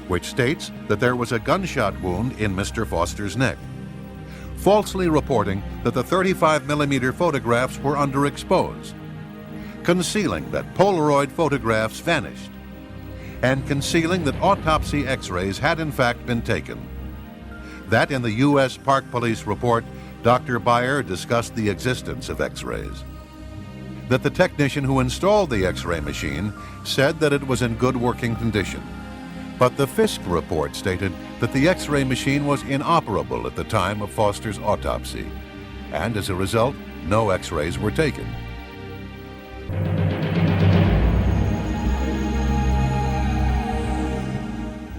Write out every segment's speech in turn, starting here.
which states that there was a gunshot wound in Mr. Foster's neck, falsely reporting that the 35mm photographs were underexposed, concealing that Polaroid photographs vanished, and concealing that autopsy x-rays had in fact been taken. That in the U.S. Park Police report, Dr. Beyer discussed the existence of x-rays. That the technician who installed the x-ray machine said that it was in good working condition. But the Fisk report stated that the x-ray machine was inoperable at the time of Foster's autopsy, and as a result, no x-rays were taken.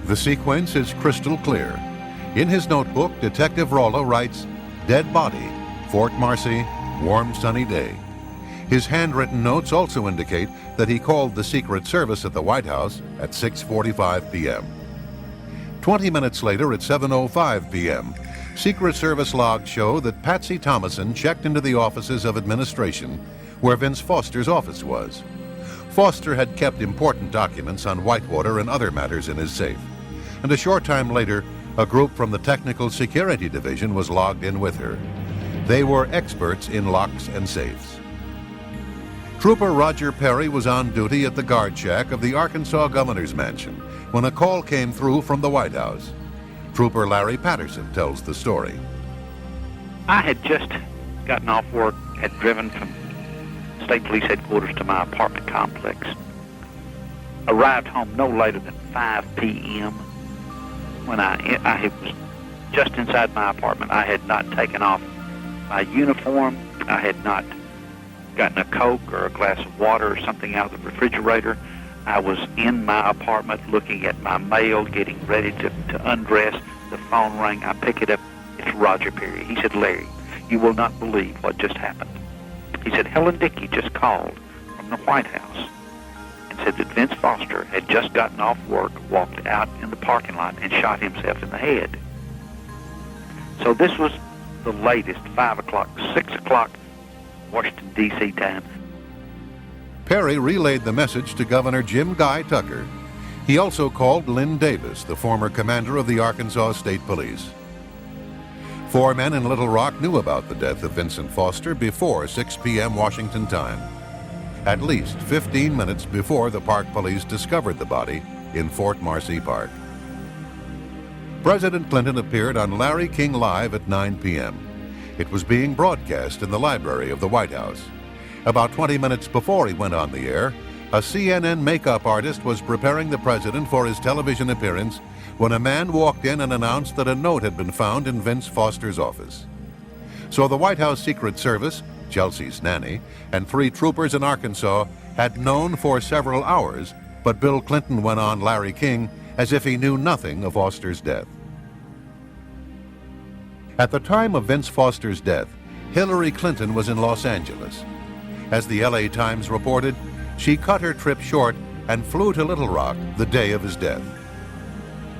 The sequence is crystal clear. In his notebook, Detective Rollo writes, "Dead body, Fort Marcy, warm sunny day." His handwritten notes also indicate that he called the Secret Service at the White House at 6:45 p.m. 20 minutes later at 7:05 p.m., Secret Service logs show that Patsy Thomason checked into the offices of administration where Vince Foster's office was. Foster had kept important documents on Whitewater and other matters in his safe, and a short time later, a group from the Technical Security Division was logged in with her. They were experts in locks and safes. Trooper Roger Perry was on duty at the guard shack of the Arkansas Governor's Mansion when a call came through from the White House. Trooper Larry Patterson tells the story. I had just gotten off work, had driven from State Police Headquarters to my apartment complex. Arrived home no later than 5 p.m. When I was just inside my apartment. I had not taken off my uniform. I had not gotten a Coke or a glass of water or something out of the refrigerator. I was in my apartment looking at my mail, getting ready to undress. The phone rang. I pick it up. It's Roger Perry. He said, "Larry, you will not believe what just happened." He said, "Helen Dickey just called from the White House and said that Vince Foster had just gotten off work, walked out in the parking lot, and shot himself in the head." So this was the latest, 5 o'clock, 6 o'clock, Washington, D.C. time. Perry relayed the message to Governor Jim Guy Tucker. He also called Lynn Davis, the former commander of the Arkansas State Police. 4 men in Little Rock knew about the death of Vincent Foster before 6 p.m. Washington time, at least 15 minutes before the Park Police discovered the body in Fort Marcy Park. President Clinton appeared on Larry King Live at 9 p.m. It was being broadcast in the library of the White House. About 20 minutes before he went on the air, a CNN makeup artist was preparing the president for his television appearance when a man walked in and announced that a note had been found in Vince Foster's office. So the White House Secret Service, Chelsea's nanny, and 3 troopers in Arkansas had known for several hours, but Bill Clinton went on Larry King as if he knew nothing of Foster's death. At the time of Vince Foster's death, Hillary Clinton was in Los Angeles. As the LA Times reported, she cut her trip short and flew to Little Rock the day of his death.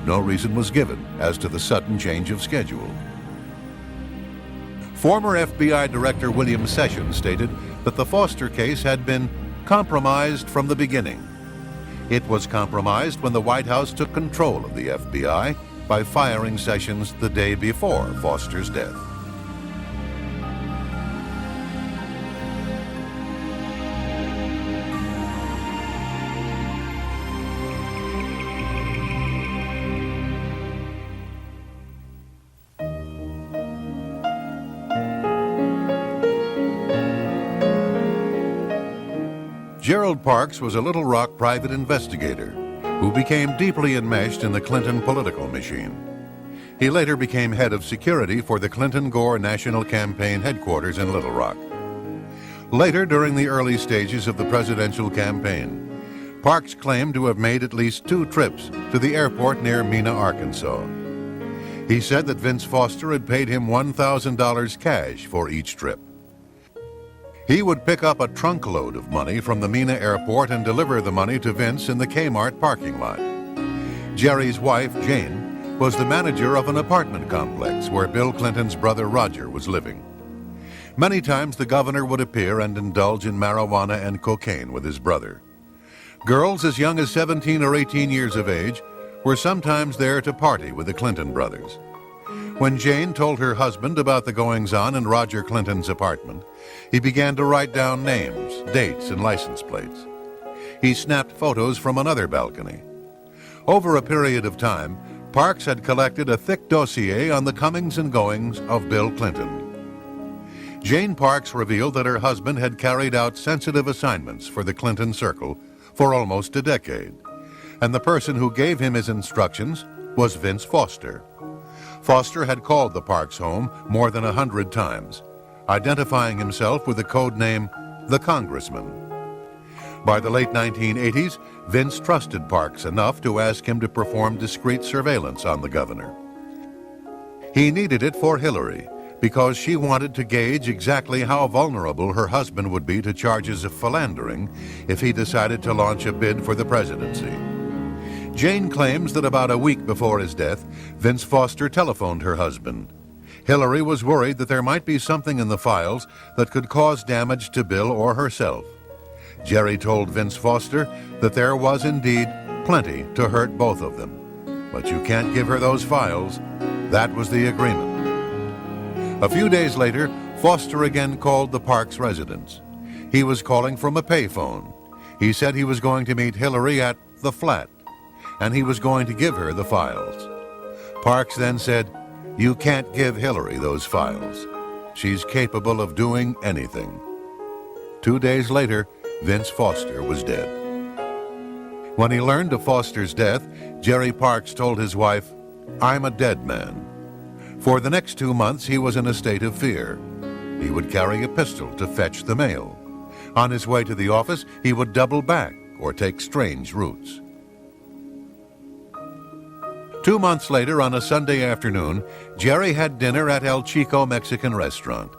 No reason was given as to the sudden change of schedule. Former FBI Director William Sessions stated that the Foster case had been compromised from the beginning. It was compromised when the White House took control of the FBI by firing Sessions the day before Foster's death. Gerald Parks was a Little Rock private investigator who became deeply enmeshed in the Clinton political machine. He later became head of security for the Clinton-Gore National Campaign headquarters in Little Rock. Later, during the early stages of the presidential campaign, Parks claimed to have made at least 2 trips to the airport near Mena, Arkansas. He said that Vince Foster had paid him $1,000 cash for each trip. He would pick up a trunk load of money from the Mena airport and deliver the money to Vince in the Kmart parking lot. Jerry's wife, Jane, was the manager of an apartment complex where Bill Clinton's brother Roger was living. Many times the governor would appear and indulge in marijuana and cocaine with his brother. Girls as young as 17 or 18 years of age were sometimes there to party with the Clinton brothers. When Jane told her husband about the goings-on in Roger Clinton's apartment, he began to write down names, dates, and license plates. He snapped photos from another balcony. Over a period of time, Parks had collected a thick dossier on the comings and goings of Bill Clinton. Jane Parks revealed that her husband had carried out sensitive assignments for the Clinton circle for almost a decade, and the person who gave him his instructions was Vince Foster. Foster had called the Parks home more than 100 times, identifying himself with the code name the Congressman. By the late 1980s, Vince trusted Parks enough to ask him to perform discreet surveillance on the governor. He needed it for Hillary because she wanted to gauge exactly how vulnerable her husband would be to charges of philandering if he decided to launch a bid for the presidency. Jane claims that about a week before his death, Vince Foster telephoned her husband. Hillary was worried that there might be something in the files that could cause damage to Bill or herself. Jerry told Vince Foster that there was indeed plenty to hurt both of them. But you can't give her those files. That was the agreement. A few days later, Foster again called the Parks residence. He was calling from a payphone. He said he was going to meet Hillary at the flat, and he was going to give her the files. Parks then said, "You can't give Hillary those files. She's capable of doing anything." 2 days later, Vince Foster was dead. When he learned of Foster's death, Jerry Parks told his wife, "I'm a dead man." For the next 2 months, he was in a state of fear. He would carry a pistol to fetch the mail. On his way to the office, he would double back or take strange routes. 2 months later, on a Sunday afternoon, Jerry had dinner at El Chico Mexican restaurant.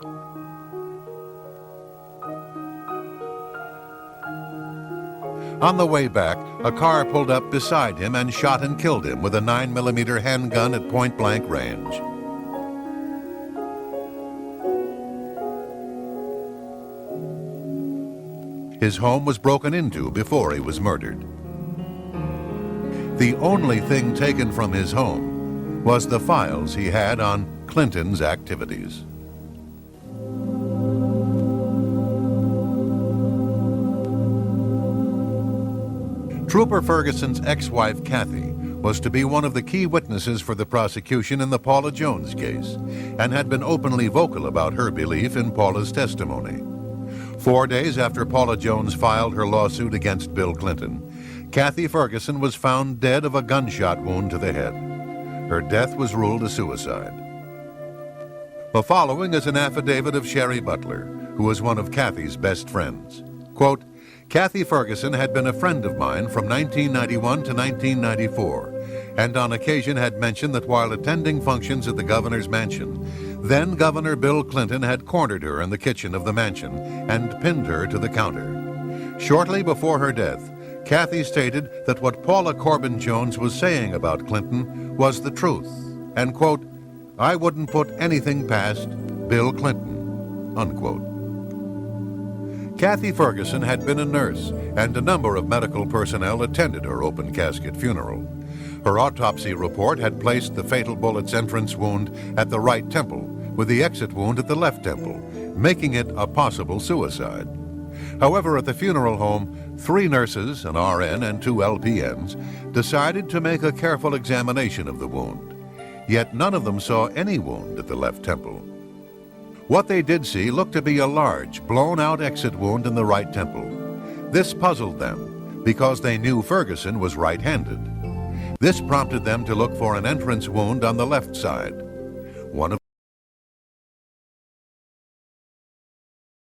On the way back, a car pulled up beside him and shot and killed him with a 9mm handgun at point-blank range. His home was broken into before he was murdered. The only thing taken from his home was the files he had on Clinton's activities. Trooper Ferguson's ex-wife, Kathy, was to be one of the key witnesses for the prosecution in the Paula Jones case and had been openly vocal about her belief in Paula's testimony. 4 days after Paula Jones filed her lawsuit against Bill Clinton, Kathy Ferguson was found dead of a gunshot wound to the head. Her death was ruled a suicide. The following is an affidavit of Sherry Butler, who was one of Kathy's best friends. Quote, "Kathy Ferguson had been a friend of mine from 1991 to 1994, and on occasion had mentioned that while attending functions at the governor's mansion, then Governor Bill Clinton had cornered her in the kitchen of the mansion and pinned her to the counter. Shortly before her death, Kathy stated that what Paula Corbin Jones was saying about Clinton was the truth, and, quote, I wouldn't put anything past Bill Clinton, unquote. Kathy Ferguson had been a nurse, and a number of medical personnel attended her open casket funeral. Her autopsy report had placed the fatal bullet's entrance wound at the right temple, with the exit wound at the left temple, making it a possible suicide. However, at the funeral home, 3 nurses, an RN and 2 LPNs, decided to make a careful examination of the wound. Yet none of them saw any wound at the left temple. What they did see looked to be a large, blown-out exit wound in the right temple. This puzzled them because they knew Ferguson was right-handed. This prompted them to look for an entrance wound on the left side. One of